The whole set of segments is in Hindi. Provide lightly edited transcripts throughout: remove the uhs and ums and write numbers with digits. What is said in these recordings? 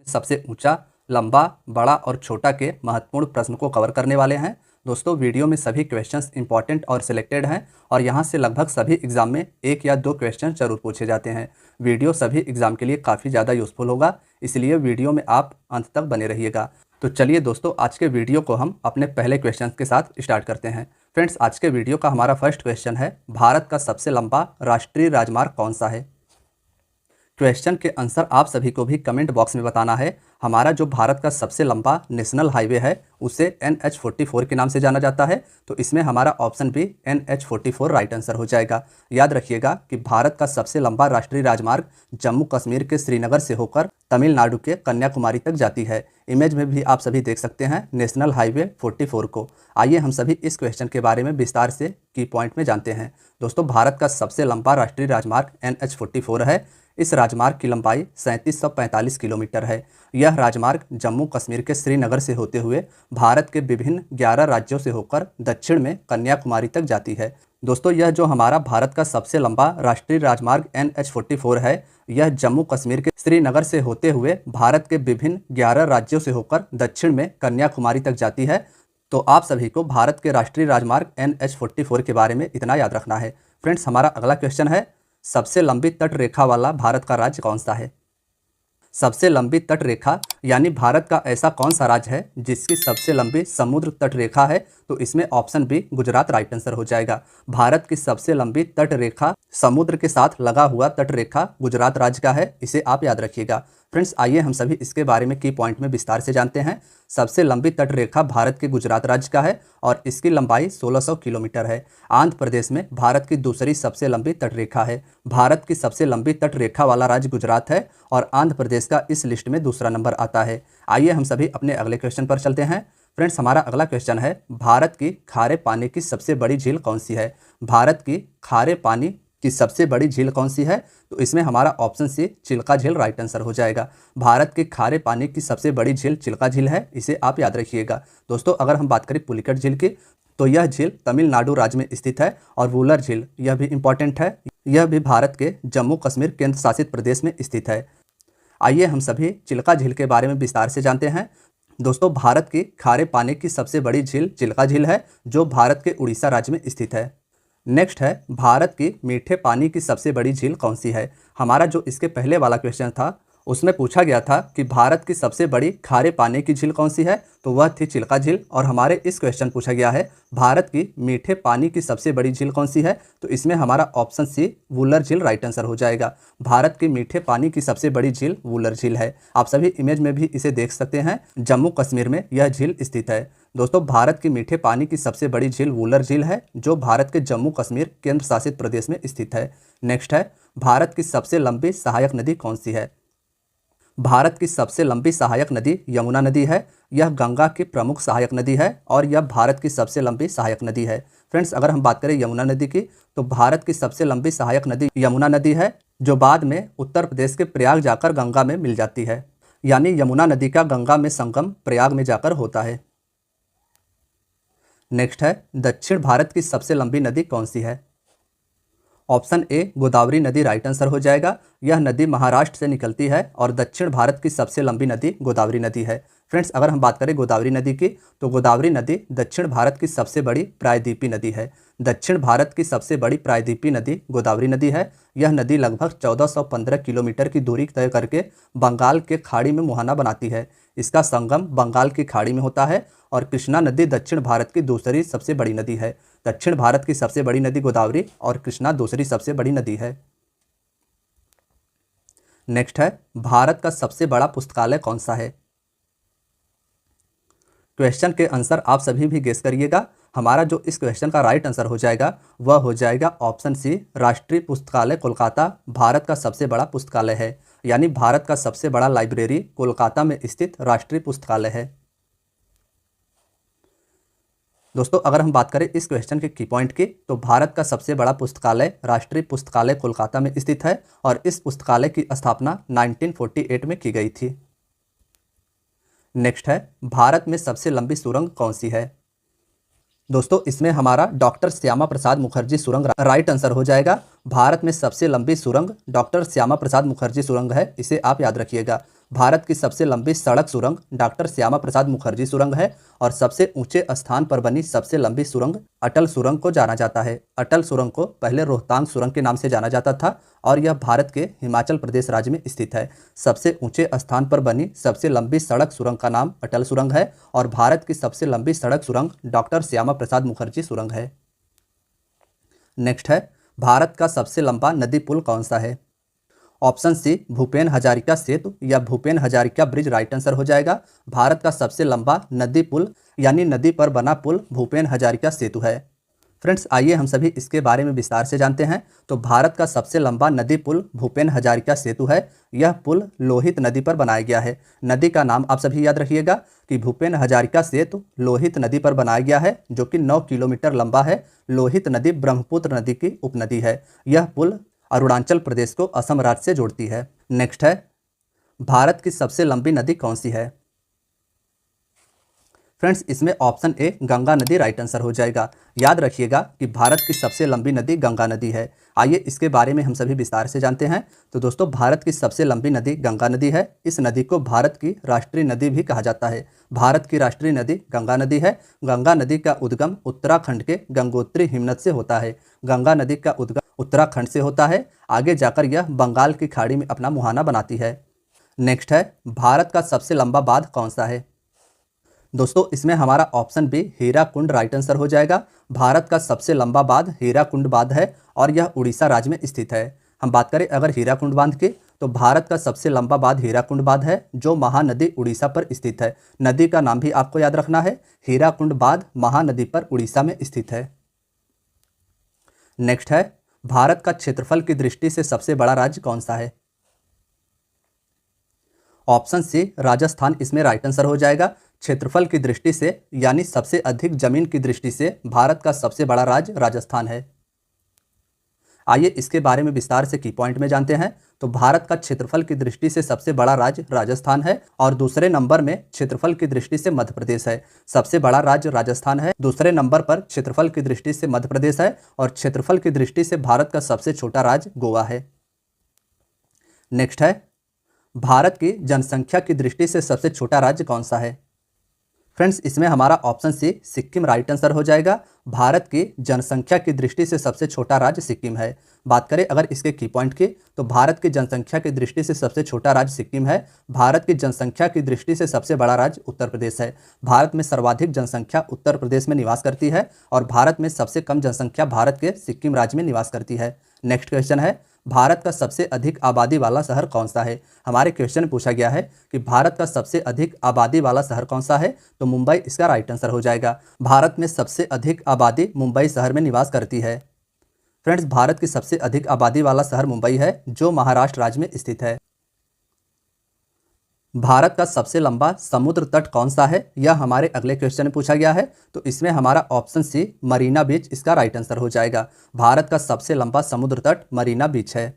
सबसे ऊंचा, लंबा, बड़ा और छोटा के महत्वपूर्ण प्रश्न को कवर करने वाले हैं। दोस्तों वीडियो में सभी क्वेश्चंस इंपॉर्टेंट और सिलेक्टेड हैं और यहाँ से लगभग सभी एग्जाम में 1 या 2 क्वेश्चन जरूर पूछे जाते हैं। वीडियो सभी एग्जाम के लिए काफ़ी ज़्यादा यूज़फुल होगा, इसलिए वीडियो में आप अंत तक बने रहिएगा। तो चलिए दोस्तों, आज के वीडियो को हम अपने पहले क्वेश्चन के साथ स्टार्ट करते हैं। फ्रेंड्स, आज के वीडियो का हमारा फर्स्ट क्वेश्चन है, भारत का सबसे लंबा राष्ट्रीय राजमार्ग कौन सा है। क्वेश्चन के आंसर आप सभी को भी कमेंट बॉक्स में बताना है। हमारा जो भारत का सबसे लंबा नेशनल हाईवे है उसे NH44 के नाम से जाना जाता है, तो इसमें हमारा ऑप्शन भी NH44 राइट आंसर हो जाएगा। याद रखिएगा कि भारत का सबसे लंबा राष्ट्रीय राजमार्ग जम्मू कश्मीर के श्रीनगर से होकर तमिलनाडु के कन्याकुमारी तक जाती है। इमेज में भी आप सभी देख सकते हैं नेशनल हाईवे 44 को। आइए हम सभी इस क्वेश्चन के बारे में विस्तार से की पॉइंट में जानते हैं। दोस्तों, भारत का सबसे लंबा राष्ट्रीय राजमार्ग NH44 है। इस राजमार्ग की लंबाई 3745 किलोमीटर है। यह राजमार्ग जम्मू कश्मीर के श्रीनगर से होते हुए भारत के विभिन्न 11 राज्यों से होकर दक्षिण में कन्याकुमारी तक जाती है। दोस्तों, यह जो हमारा भारत का सबसे लंबा राष्ट्रीय राजमार्ग NH44 है, यह जम्मू कश्मीर के श्रीनगर से होते हुए भारत के विभिन्न 11 राज्यों से होकर दक्षिण में कन्याकुमारी तक जाती है। तो आप सभी को भारत के राष्ट्रीय राजमार्ग NH44 के बारे में इतना याद रखना है। फ्रेंड्स, हमारा अगला क्वेश्चन है, सबसे लंबी तट रेखा वाला भारत का राज्य कौन सा है। सबसे लंबी तट रेखा यानी भारत का ऐसा कौन सा राज्य है जिसकी सबसे लंबी समुद्र तट रेखा है, तो इसमें option B Gujarat right answer हो जाएगा। भारत की सबसे लंबी तट रेखा समुद्र के साथ लगा हुआ तट रेखा गुजरात राज्य का है, इसे आप याद रखिएगा। फ्रेंड्स, आइए हम सभी इसके बारे में की पॉइंट में विस्तार से जानते हैं। सबसे लंबी तट रेखा भारत के गुजरात राज्य का है और इसकी लंबाई 1600 किलोमीटर है। आंध्र प्रदेश में भारत की दूसरी सबसे लंबी तट रेखा है। भारत की सबसे लंबी तट रेखा वाला राज्य गुजरात है और आंध्र प्रदेश का इस लिस्ट में दूसरा नंबर आता है। आइए हम सभी अपने अगले क्वेश्चन पर चलते हैं। फ्रेंड्स, हमारा अगला क्वेश्चन है, भारत की खारे पानी की सबसे बड़ी झील कौन सी है। भारत की खारे पानी की सबसे बड़ी झील कौन सी है, तो इसमें हमारा ऑप्शन सी चिल्का झील राइट आंसर हो जाएगा। भारत के खारे पानी की सबसे बड़ी झील चिल्का झील है, इसे आप याद रखिएगा। दोस्तों, अगर हम बात करें पुलिकट झील की, तो यह झील तमिलनाडु राज्य में स्थित है। और वूलर झील, यह भी इंपॉर्टेंट है, यह भी भारत के जम्मू कश्मीर केंद्र शासित प्रदेश में स्थित है। आइए हम सभी चिल्का झील के बारे में विस्तार से जानते हैं। दोस्तों, भारत की खारे पानी की सबसे बड़ी झील चिल्का झील है, जो भारत के उड़ीसा राज्य में स्थित है। नेक्स्ट है, भारत की मीठे पानी की सबसे बड़ी झील कौन सी है। हमारा जो इसके पहले वाला क्वेश्चन था उसमें पूछा गया था कि भारत की सबसे बड़ी खारे पानी की झील कौन सी है, तो वह थी चिल्का झील। और हमारे इस क्वेश्चन पूछा गया है, भारत की मीठे पानी की सबसे बड़ी झील कौन सी है, तो इसमें हमारा ऑप्शन सी वूलर झील राइट आंसर हो जाएगा। भारत की मीठे पानी की सबसे बड़ी झील वूलर झील है। आप सभी इमेज में भी इसे देख सकते हैं, जम्मू कश्मीर में यह झील स्थित है। दोस्तों, भारत की मीठे पानी की सबसे बड़ी झील वूलर झील है, जो भारत के जम्मू कश्मीर केंद्र शासित प्रदेश में स्थित है। नेक्स्ट है, भारत की सबसे लंबी सहायक नदी कौन सी है। भारत की सबसे लंबी सहायक नदी यमुना नदी है। यह गंगा की प्रमुख सहायक नदी है और यह भारत की सबसे लंबी सहायक नदी है। फ्रेंड्स, अगर हम बात करें यमुना नदी की, तो भारत की सबसे लंबी सहायक नदी यमुना नदी है, जो बाद में उत्तर प्रदेश के प्रयाग जाकर गंगा में मिल जाती है। यानी यमुना नदी का गंगा में संगम प्रयाग में जाकर होता है। नेक्स्ट है, दक्षिण भारत की सबसे लंबी नदी कौन सी है। ऑप्शन ए गोदावरी नदी राइट आंसर हो जाएगा। यह नदी महाराष्ट्र से निकलती है और दक्षिण भारत की सबसे लंबी नदी गोदावरी नदी है। फ्रेंड्स, अगर हम बात करें गोदावरी नदी की, तो गोदावरी नदी दक्षिण भारत की सबसे बड़ी प्रायद्वीपीय नदी है। दक्षिण भारत की सबसे बड़ी प्रायद्वीपीय नदी गोदावरी नदी है। यह नदी लगभग 1415 किलोमीटर की दूरी तय करके बंगाल के खाड़ी में मुहाना बनाती है। इसका संगम बंगाल की खाड़ी में होता है और कृष्णा नदी दक्षिण भारत की दूसरी सबसे बड़ी नदी है। दक्षिण भारत की सबसे बड़ी नदी गोदावरी और कृष्णा दूसरी सबसे बड़ी नदी है। नेक्स्ट है, भारत का सबसे बड़ा पुस्तकालय कौन सा है। क्वेश्चन के आंसर आप सभी भी गेस करिएगा। हमारा जो इस क्वेश्चन का राइट आंसर हो जाएगा वह हो जाएगा ऑप्शन सी राष्ट्रीय पुस्तकालय कोलकाता भारत का सबसे बड़ा पुस्तकालय है। यानी भारत का सबसे बड़ा लाइब्रेरी कोलकाता में स्थित राष्ट्रीय पुस्तकालय है। दोस्तों, अगर हम बात करें इस क्वेश्चन के की पॉइंट की, तो भारत का सबसे बड़ा पुस्तकालय राष्ट्रीय पुस्तकालय कोलकाता में स्थित है और इस पुस्तकालय की स्थापना 1948 में की गई थी। नेक्स्ट है, भारत में सबसे लंबी सुरंग कौन सी है। दोस्तों, इसमें हमारा डॉक्टर श्यामा प्रसाद मुखर्जी सुरंग राइट आंसर हो जाएगा। भारत में सबसे लंबी सुरंग डॉक्टर श्यामा प्रसाद मुखर्जी सुरंग है, इसे आप याद रखिएगा। भारत की सबसे लंबी सड़क सुरंग डॉक्टर श्यामा प्रसाद मुखर्जी सुरंग है और सबसे ऊंचे स्थान पर बनी सबसे लंबी सुरंग अटल सुरंग को जाना जाता है। अटल सुरंग को पहले रोहतांग सुरंग के नाम से जाना जाता था और यह भारत के हिमाचल प्रदेश राज्य में स्थित है। सबसे ऊंचे स्थान पर बनी सबसे लंबी सड़क सुरंग का नाम अटल सुरंग है और भारत की सबसे लंबी सड़क सुरंग डॉक्टर श्यामा प्रसाद मुखर्जी सुरंग है। नेक्स्ट है, भारत का सबसे लंबा नदी पुल कौन सा है? ऑप्शन सी भूपेन हजारिका सेतु या Bhupen Hazarika bridge right answer हो जाएगा। भारत का सबसे लंबा नदी पुल यानी नदी पर बना पुल भूपेन हजारिका सेतु है। फ्रेंड्स, आइए हम सभी इसके बारे में विस्तार से जानते हैं। तो भारत का सबसे लंबा नदी पुल भूपेन हजारिका सेतु है। यह पुल लोहित नदी पर बनाया गया है। नदी का नाम आप सभी याद रखिएगा कि भूपेन हजारिका सेतु लोहित नदी पर बनाया गया है, जो कि 9 किलोमीटर लंबा है। लोहित नदी ब्रह्मपुत्र नदी की उपनदी है। यह पुल अरुणाचल प्रदेश को असम राज्य से जोड़ती है। नेक्स्ट है, भारत की सबसे लंबी नदी कौन सी है? फ्रेंड्स, इसमें ऑप्शन ए गंगा नदी राइट आंसर हो जाएगा। याद रखिएगा कि भारत की सबसे लंबी नदी गंगा नदी है। आइए इसके बारे में हम सभी विस्तार से जानते हैं। तो दोस्तों, भारत की सबसे लंबी नदी गंगा नदी है। इस नदी को भारत की राष्ट्रीय नदी भी कहा जाता है। भारत की राष्ट्रीय नदी गंगा नदी है। गंगा नदी का उद्गम उत्तराखंड के गंगोत्री हिमनद से होता है। गंगा नदी का उद्गम उत्तराखंड से होता है। आगे जाकर यह बंगाल की खाड़ी में अपना मुहाना बनाती है। नेक्स्ट है, भारत का सबसे लंबा बांध कौन सा है? दोस्तों, इसमें हमारा option B Hirakud right answer हो जाएगा। भारत का सबसे लंबा बांध हीराकुंड बांध है और यह उड़ीसा राज्य में स्थित है। हम बात करें अगर हीराकुंड बांध की, तो भारत का सबसे लंबा बांध हीराकुंड बांध है, जो महानदी उड़ीसा पर स्थित है। नदी का नाम भी आपको याद रखना है, हीराकुंड बांध महानदी पर उड़ीसा में स्थित है। नेक्स्ट है, भारत का क्षेत्रफल की दृष्टि से सबसे बड़ा राज्य कौन सा है? ऑप्शन सी राजस्थान इसमें राइट आंसर हो जाएगा। क्षेत्रफल की दृष्टि से यानी सबसे अधिक जमीन की दृष्टि से भारत का सबसे बड़ा राज्य राजस्थान है। आइए इसके बारे में विस्तार से की पॉइंट में जानते हैं। तो भारत का क्षेत्रफल की दृष्टि से सबसे बड़ा राज्य राजस्थान है और दूसरे नंबर में क्षेत्रफल की दृष्टि से मध्य प्रदेश है। सबसे बड़ा राज्य राजस्थान है, दूसरे नंबर पर क्षेत्रफल की दृष्टि से मध्य प्रदेश है और क्षेत्रफल की दृष्टि से भारत का सबसे छोटा राज्य गोवा है। नेक्स्ट है, भारत की जनसंख्या की दृष्टि से सबसे छोटा राज्य कौन सा है? फ्रेंड्स, इसमें हमारा option C Sikkim right answer हो जाएगा। भारत की जनसंख्या की दृष्टि से सबसे छोटा राज्य सिक्किम है। बात करें अगर इसके की पॉइंट की, तो भारत की जनसंख्या की दृष्टि से सबसे छोटा राज्य सिक्किम है। भारत की जनसंख्या की दृष्टि से सबसे बड़ा राज्य उत्तर प्रदेश है। भारत में सर्वाधिक जनसंख्या उत्तर प्रदेश में निवास करती है और भारत में सबसे कम जनसंख्या भारत के सिक्किम राज्य में निवास करती है। नेक्स्ट क्वेश्चन है, भारत का सबसे अधिक आबादी वाला शहर कौन सा है? हमारे क्वेश्चन में पूछा गया है कि भारत का सबसे अधिक आबादी वाला शहर कौन सा है, तो मुंबई इसका राइट आंसर हो जाएगा। भारत में सबसे अधिक आबादी मुंबई शहर में निवास करती है। फ्रेंड्स, भारत की सबसे अधिक आबादी वाला शहर मुंबई है, जो महाराष्ट्र राज्य में स्थित है। भारत का सबसे लंबा समुद्र तट कौन सा है, यह हमारे अगले क्वेश्चन में पूछा गया है। तो इसमें हमारा ऑप्शन सी मरीना बीच इसका राइट आंसर हो जाएगा। भारत का सबसे लंबा समुद्र तट मरीना बीच है।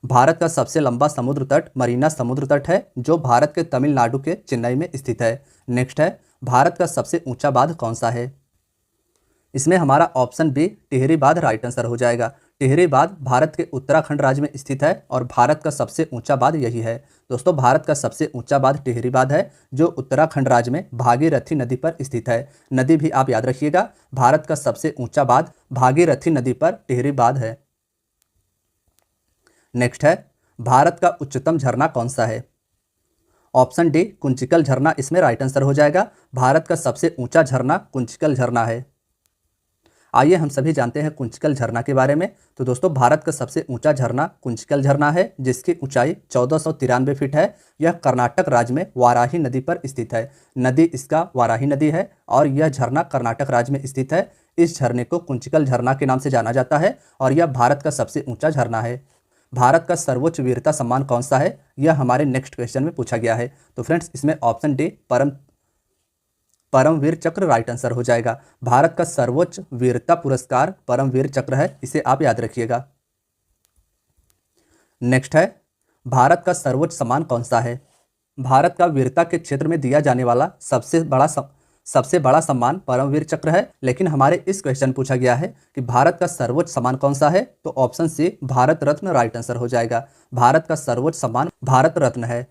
भारत का सबसे लंबा समुद्र तट मरीना समुद्र तट है, जो भारत के तमिलनाडु के चेन्नई में स्थित है। नेक्स्ट है, भारत का सबसे ऊंचा बांध कौन सा है? इसमें हमारा ऑप्शन बी टिहरी बांध राइट आंसर हो जाएगा। टिहरी बांध भारत के उत्तराखंड राज्य में स्थित है और भारत का सबसे ऊंचा बांध यही है। दोस्तों, भारत का सबसे ऊंचा बांध टिहरी बांध है, जो उत्तराखंड राज्य में भागीरथी नदी पर स्थित है। नदी भी आप याद रखिएगा, भारत का सबसे ऊंचा बांध भागीरथी नदी पर टिहरी बांध है। नेक्स्ट है, भारत का उच्चतम झरना कौन सा है? ऑप्शन डी कुंचिकल झरना इसमें राइट आंसर हो जाएगा। भारत का सबसे ऊंचा झरना कुंचिकल झरना है। आइए हम सभी जानते हैं कुंचिकल झरना के बारे में। तो दोस्तों, भारत का सबसे ऊंचा झरना कुंचिकल झरना है, जिसकी ऊंचाई 1493 फीट है। यह कर्नाटक राज्य में वाराही नदी पर स्थित है। नदी इसका वाराही नदी है और यह झरना कर्नाटक राज्य में स्थित है। इस झरने को कुंचिकल झरना के नाम से जाना जाता है और यह भारत का सबसे ऊंचा झरना है। भारत का सर्वोच्च वीरता सम्मान कौन सा है, यह हमारे नेक्स्ट क्वेश्चन में पूछा गया है। तो फ्रेंड्स, इसमें ऑप्शन डी परमवीर चक्र राइट आंसर हो जाएगा। भारत का सर्वोच्च वीरता पुरस्कार परमवीर चक्र है, इसे आप याद रखिएगा। नेक्स्ट है, भारत का सर्वोच्च सम्मान कौन सा है? भारत का वीरता के क्षेत्र में दिया जाने वाला सबसे बड़ा सबसे बड़ा सम्मान परमवीर चक्र है, लेकिन हमारे इस क्वेश्चन पूछा गया है कि भारत का सर्वोच्च सम्मान कौन सा है, तो option C Bharat Ratna right answer हो जाएगा। भारत का सर्वोच्च सम्मान भारत रत्न है।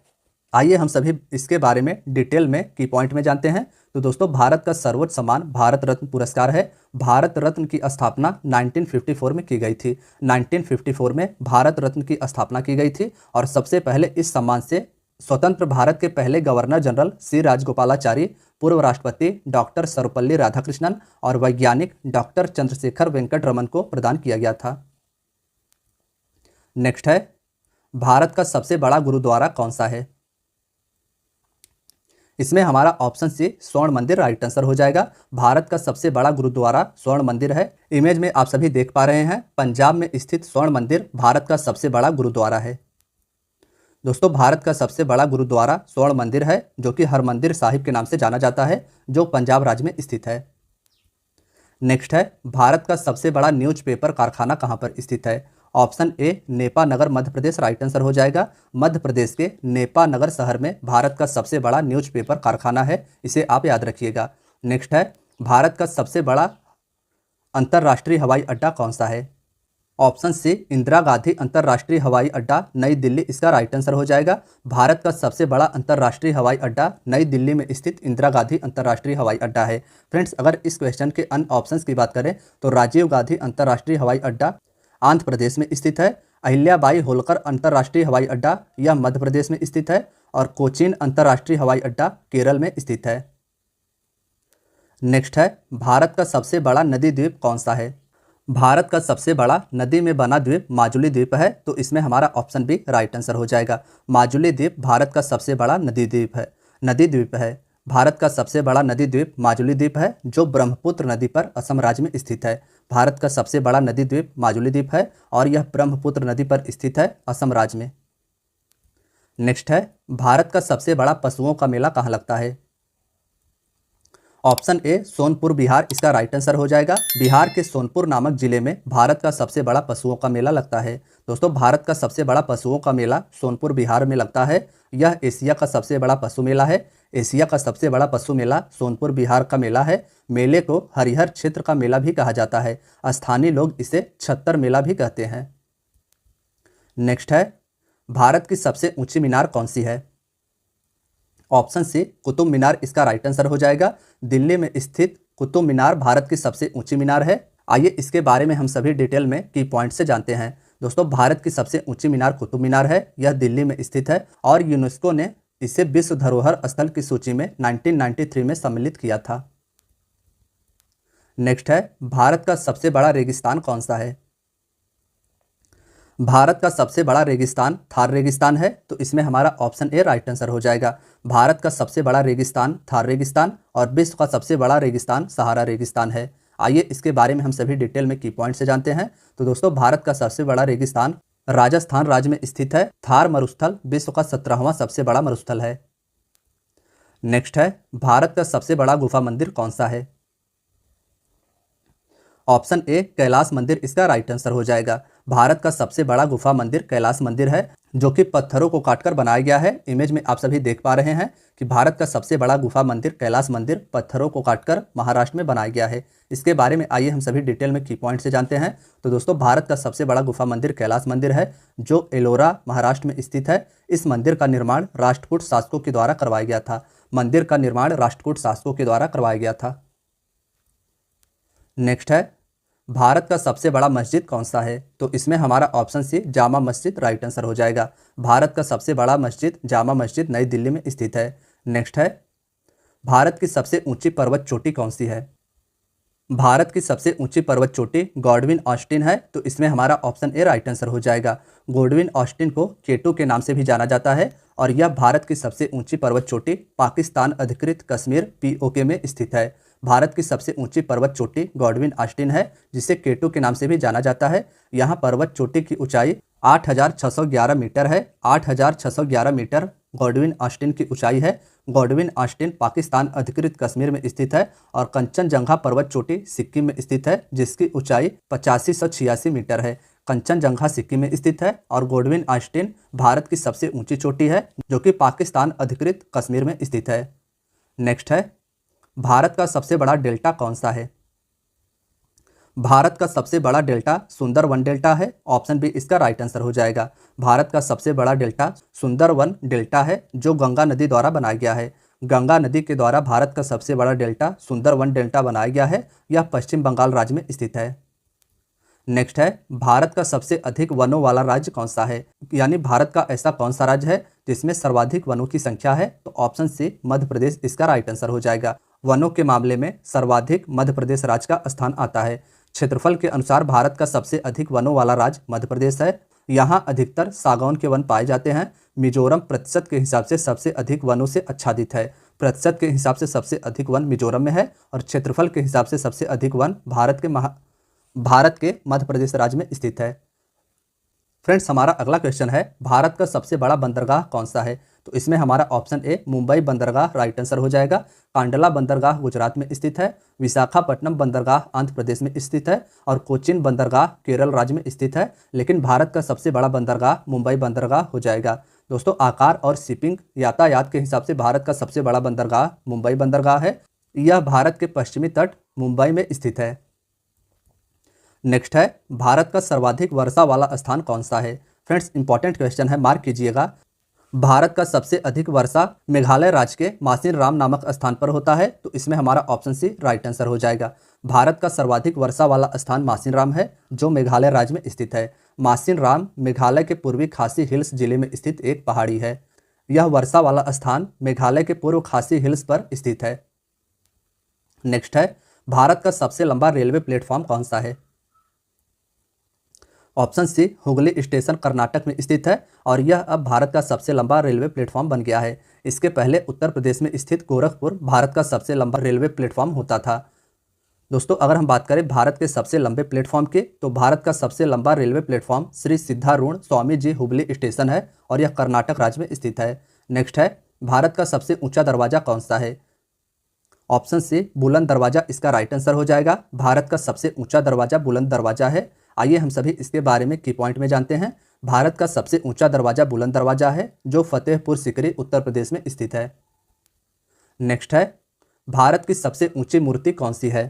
आइए हम सभी इसके बारे में डिटेल में की पॉइंट में जानते हैं। तो दोस्तों, भारत का सर्वोच्च सम्मान भारत रत्न पुरस्कार है। भारत रत्न की स्थापना 1954 में की गई थी। 1954 में भारत रत्न की स्थापना की गई थी और सबसे पहले इस सम्मान से स्वतंत्र भारत के पहले गवर्नर जनरल सी राजगोपालाचारी, पूर्व राष्ट्रपति डॉक्टर सर्वपल्ली राधाकृष्णन और वैज्ञानिक डॉक्टर चंद्रशेखर वेंकट रमन को प्रदान किया गया था। नेक्स्ट है, भारत का सबसे बड़ा गुरुद्वारा कौन सा है? इसमें हमारा ऑप्शन सी स्वर्ण मंदिर राइट आंसर हो जाएगा। भारत का सबसे बड़ा गुरुद्वारा स्वर्ण मंदिर है। इमेज में आप सभी देख पा रहे हैं, पंजाब में स्थित स्वर्ण मंदिर भारत का सबसे बड़ा गुरुद्वारा है। दोस्तों, भारत का सबसे बड़ा गुरुद्वारा स्वर्ण मंदिर है, जो कि हरमंदिर साहिब के नाम से जाना जाता है, जो पंजाब राज्य में स्थित है। नेक्स्ट है, भारत का सबसे बड़ा न्यूज़पेपर कारखाना कहाँ पर स्थित है? Option A Nipah Nagar Madhya Pradesh right answer हो जाएगा। मध्य प्रदेश के नेपा नगर शहर में भारत का सबसे बड़ा न्यूज़पेपर कारखाना है, इसे आप याद रखिएगा। नेक्स्ट है, भारत का सबसे बड़ा अंतर्राष्ट्रीय हवाई अड्डा कौन सा है? ऑप्शन सी इंदिरा गांधी अंतर्राष्ट्रीय हवाई अड्डा नई दिल्ली इसका राइट आंसर हो जाएगा। भारत का सबसे बड़ा अंतर्राष्ट्रीय हवाई अड्डा नई दिल्ली में स्थित इंदिरा गांधी अंतर्राष्ट्रीय हवाई अड्डा है। फ्रेंड्स, अगर इस क्वेश्चन के अन्य ऑप्शंस की बात करें तो राजीव गांधी अंतर्राष्ट्रीय हवाई अड्डा आंध्र प्रदेश में स्थित है। अहिल्याबाई होलकर अंतर्राष्ट्रीय हवाई अड्डा यह मध्य प्रदेश में स्थित है और कोचीन अंतर्राष्ट्रीय हवाई अड्डा केरल में स्थित है। नेक्स्ट है, भारत का सबसे बड़ा नदी द्वीप कौन सा है? भारत का सबसे बड़ा नदी में बना द्वीप माजुली द्वीप है, तो इसमें हमारा ऑप्शन बी राइट आंसर हो जाएगा। माजुली द्वीप भारत का सबसे बड़ा नदी द्वीप है। भारत का सबसे बड़ा नदी द्वीप माजुली द्वीप है, जो ब्रह्मपुत्र नदी पर असम राज्य में स्थित है। भारत का सबसे बड़ा नदी द्वीप माजुली द्वीप है और यह ब्रह्मपुत्र नदी पर स्थित है, असम राज्य में। नेक्स्ट है, भारत का सबसे बड़ा पशुओं का मेला कहाँ लगता है? ऑप्शन ए सोनपुर बिहार इसका राइट आंसर हो जाएगा। बिहार के सोनपुर नामक जिले में भारत का सबसे बड़ा पशुओं का मेला लगता है। दोस्तों, भारत का सबसे बड़ा पशुओं का मेला सोनपुर बिहार में लगता है। यह एशिया का सबसे बड़ा पशु मेला है। एशिया का सबसे बड़ा पशु मेला सोनपुर बिहार का मेला है। मेले को हरिहर क्षेत्र का मेला भी कहा जाता है। स्थानीय लोग इसे छत्तर मेला भी कहते हैं। नेक्स्ट है, भारत की सबसे ऊंची मीनार कौन सी है? ऑप्शन सी कुतुब मीनार इसका राइट आंसर हो जाएगा। दिल्ली में स्थित कुतुब मीनार भारत की सबसे ऊंची मीनार है। आइए इसके बारे में हम सभी डिटेल में की पॉइंट से जानते हैं। दोस्तों, भारत की सबसे ऊंची मीनार कुतुब मीनार है। यह दिल्ली में स्थित है और यूनेस्को ने इसे विश्व धरोहर स्थल की सूची में 1993 में सम्मिलित किया था। नेक्स्ट है, भारत का सबसे बड़ा रेगिस्तान कौन सा है? भारत का सबसे बड़ा रेगिस्तान थार रेगिस्तान है, तो इसमें हमारा ऑप्शन ए राइट आंसर हो जाएगा। भारत का सबसे बड़ा रेगिस्तान थार रेगिस्तान और विश्व का सबसे बड़ा रेगिस्तान सहारा रेगिस्तान है। आइए इसके बारे में हम सभी डिटेल में की पॉइंट से जानते हैं। तो दोस्तों, भारत का सबसे बड़ा रेगिस्तान राजस्थान राज्य में स्थित है। थार मरुस्थल विश्व का 17वां सबसे बड़ा मरुस्थल है। नेक्स्ट है, भारत का सबसे बड़ा गुफा मंदिर कौन सा है? ऑप्शन ए कैलाश मंदिर इसका राइट आंसर हो जाएगा। भारत का सबसे बड़ा गुफा मंदिर कैलाश मंदिर है, जो कि पत्थरों को काटकर बनाया गया है। इमेज में आप सभी देख पा रहे हैं कि भारत का सबसे बड़ा गुफा मंदिर कैलाश मंदिर पत्थरों को काटकर महाराष्ट्र में बनाया गया है। इसके बारे में आइए हम सभी डिटेल में की पॉइंट से जानते हैं। तो दोस्तों, भारत का सबसे बड़ा गुफा मंदिर कैलाश मंदिर है, जो एलोरा महाराष्ट्र में स्थित है। इस मंदिर का निर्माण राष्ट्रकूट शासकों के द्वारा करवाया गया था। मंदिर का निर्माण राष्ट्रकूट शासकों के द्वारा करवाया गया था। नेक्स्ट है, भारत का सबसे बड़ा मस्जिद कौन सा है? तो इसमें हमारा ऑप्शन सी जामा मस्जिद राइट आंसर हो जाएगा। भारत का सबसे बड़ा मस्जिद जामा मस्जिद नई दिल्ली में स्थित है। नेक्स्ट है, भारत की सबसे ऊंची पर्वत चोटी कौन सी है? भारत की सबसे ऊंची पर्वत चोटी गॉडविन ऑस्टिन है, तो इसमें हमारा ऑप्शन ए राइट आंसर हो जाएगा। गॉडविन ऑस्टिन को केटू के नाम से भी जाना जाता है और यह भारत की सबसे ऊंची पर्वत चोटी पाकिस्तान अधिकृत कश्मीर POK में स्थित है। भारत की सबसे ऊंची पर्वत चोटी गॉडविन ऑस्टिन है, जिसे केटू के नाम से भी जाना जाता है। यहाँ पर्वत चोटी की ऊंचाई 8611 मीटर है। 8611 मीटर गॉडविन ऑस्टिन की ऊंचाई है। गॉडविन ऑस्टिन पाकिस्तान अधिकृत कश्मीर में स्थित है और कंचनजंगा पर्वत चोटी सिक्किम में स्थित है, जिसकी ऊंचाई 8586 मीटर है। कंचनजंगा सिक्किम में स्थित है और गॉडविन ऑस्टिन भारत की सबसे ऊंची चोटी है, जो कि पाकिस्तान अधिकृत कश्मीर में स्थित है। नेक्स्ट है, भारत का सबसे बड़ा डेल्टा कौन सा है? भारत का सबसे बड़ा डेल्टा सुंदरवन डेल्टा है। ऑप्शन बी इसका राइट आंसर हो जाएगा। भारत का सबसे बड़ा डेल्टा सुंदरवन डेल्टा है, जो गंगा नदी द्वारा बनाया गया है। गंगा नदी के द्वारा भारत का सबसे बड़ा डेल्टा सुंदरवन डेल्टा बनाया गया है। यह पश्चिम बंगाल राज्य में स्थित है। नेक्स्ट है, भारत का सबसे अधिक वनों वाला राज्य कौन सा है? यानी भारत का ऐसा कौन सा राज्य है जिसमें सर्वाधिक वनों की संख्या है? तो ऑप्शन सी मध्य प्रदेश इसका राइट आंसर हो जाएगा। वनों के मामले में सर्वाधिक मध्य प्रदेश राज्य का स्थान आता है। क्षेत्रफल के अनुसार भारत का सबसे अधिक वनों वाला राज्य मध्य प्रदेश है। यहाँ अधिकतर सागौन के वन पाए जाते हैं। मिजोरम प्रतिशत के हिसाब से सबसे अधिक वनों से आच्छादित है। प्रतिशत के हिसाब से सबसे अधिक वन मिजोरम में है और क्षेत्रफल के हिसाब से सबसे अधिक वन भारत के मध्य प्रदेश राज्य में स्थित है। फ्रेंड्स, हमारा अगला क्वेश्चन है, भारत का सबसे बड़ा बंदरगाह कौन सा है? तो इसमें हमारा ऑप्शन ए मुंबई बंदरगाह राइट आंसर हो जाएगा। कांडला बंदरगाह गुजरात में स्थित है। विशाखापट्टनम बंदरगाह आंध्र प्रदेश में स्थित है और कोचिन बंदरगाह केरल राज्य में स्थित है। लेकिन भारत का सबसे बड़ा बंदरगाह मुंबई बंदरगाह हो जाएगा। दोस्तों, आकार और शिपिंग यातायात के हिसाब से भारत का सबसे बड़ा बंदरगाह मुंबई बंदरगाह है। यह भारत के पश्चिमी तट मुंबई में स्थित है। नेक्स्ट है, भारत का सर्वाधिक वर्षा वाला स्थान कौन सा है? फ्रेंड्स, इंपॉर्टेंट क्वेश्चन है, मार्क कीजिएगा। भारत का सबसे अधिक वर्षा मेघालय राज्य के मासिन राम नामक स्थान पर होता है। तो इसमें हमारा ऑप्शन सी राइट आंसर हो जाएगा। भारत का सर्वाधिक वर्षा वाला स्थान मासिन राम है, जो मेघालय राज्य में स्थित है। मासिन राम मेघालय के पूर्वी खासी हिल्स जिले में स्थित एक पहाड़ी है। यह वर्षा वाला स्थान मेघालय के पूर्व खासी हिल्स पर स्थित है। नेक्स्ट है, भारत का सबसे लंबा रेलवे प्लेटफॉर्म कौन सा है? Option C Hooghly station Karnataka में स्थित है और यह अब भारत का सबसे लंबा रेलवे प्लेटफॉर्म बन गया है। इसके पहले उत्तर प्रदेश में स्थित गोरखपुर भारत का सबसे लंबा रेलवे प्लेटफॉर्म होता था। दोस्तों, अगर हम बात करें भारत के सबसे लंबे प्लेटफॉर्म की, तो भारत का सबसे लंबा railway platform Shri Siddharudha Swami ji Hubli station है और यह कर्नाटक राज्य में स्थित है। नेक्स्ट है, भारत का सबसे ऊंचा दरवाजा कौन सा है? ऑप्शन सी बुलंद दरवाजा इसका राइट आंसर हो जाएगा। भारत का सबसे ऊंचा दरवाजा बुलंद दरवाजा है। आइए हम सभी इसके बारे में की पॉइंट में जानते हैं। भारत का सबसे ऊंचा दरवाजा बुलंद दरवाजा है, जो फतेहपुर सीकरी उत्तर प्रदेश में स्थित है। नेक्स्ट है, भारत की सबसे ऊंची मूर्ति कौन सी है?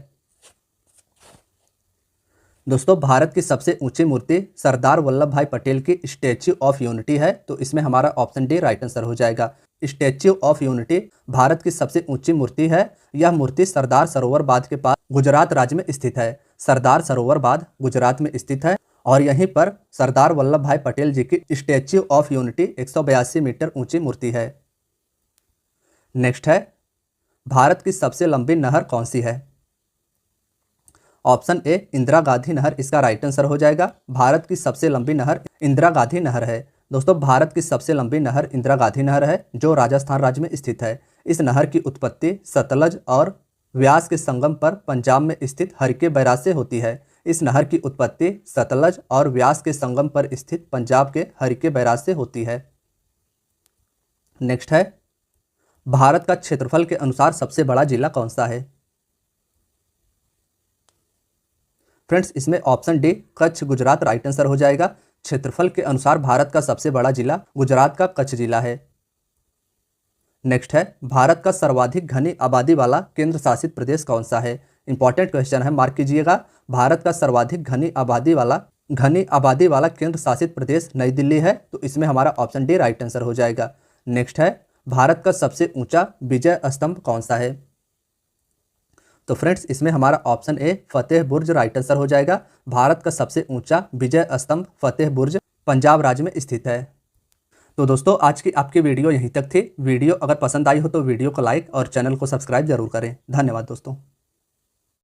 दोस्तों, भारत की सबसे ऊंची मूर्ति सरदार वल्लभ भाई पटेल की स्टैच्यू ऑफ यूनिटी है। तो इसमें हमारा ऑप्शन डी राइट आंसर हो जाएगा। स्टैच्यू ऑफ यूनिटी भारत की सबसे ऊंची मूर्ति है। यह मूर्ति सरदार सरोवर बांध के पास गुजरात राज्य में स्थित है। सरदार सरोवर बांध गुजरात में स्थित है और यहीं पर सरदार वल्लभ भाई पटेल जी की स्टैच्यू ऑफ यूनिटी 182 मीटर ऊंची मूर्ति है। नेक्स्ट है, भारत की सबसे लंबी नहर कौन सी है? ऑप्शन ए इंदिरा गांधी नहर इसका राइट आंसर हो जाएगा। भारत की सबसे लंबी नहर इंदिरा गांधी नहर है। दोस्तों, भारत की सबसे लंबी नहर इंदिरा गांधी नहर है, जो राजस्थान राज्य में स्थित है। इस नहर की उत्पत्ति सतलज और व्यास के संगम पर पंजाब में स्थित हरिके बैराज से होती है। इस नहर की उत्पत्ति सतलज और व्यास के संगम पर स्थित पंजाब के हरिके बैराज से होती है। नेक्स्ट है, भारत का क्षेत्रफल के अनुसार सबसे बड़ा जिला कौन सा है? फ्रेंड्स, इसमें option D Kutch Gujarat right answer हो जाएगा। क्षेत्रफल के अनुसार भारत का सबसे बड़ा जिला गुजरात का कच्छ जिला है। नेक्स्ट है, भारत का सर्वाधिक घनी आबादी वाला केंद्र शासित प्रदेश कौन सा है? इंपॉर्टेंट क्वेश्चन है, मार्क कीजिएगा। भारत का सर्वाधिक घनी आबादी वाला केंद्र शासित प्रदेश नई दिल्ली है। तो इसमें हमारा ऑप्शन डी राइट आंसर हो जाएगा। नेक्स्ट है, भारत का सबसे ऊंचा विजय स्तंभ कौन सा है? तो फ्रेंड्स, इसमें हमारा option A Fateh Burj right answer हो जाएगा। भारत का सबसे ऊंचा विजय स्तंभ फतेह बुर्ज पंजाब राज्य में स्थित है। तो दोस्तों, आज की आपकी वीडियो यहीं तक थी। वीडियो अगर पसंद आई हो तो वीडियो को लाइक और चैनल को सब्सक्राइब जरूर करें। धन्यवाद दोस्तों।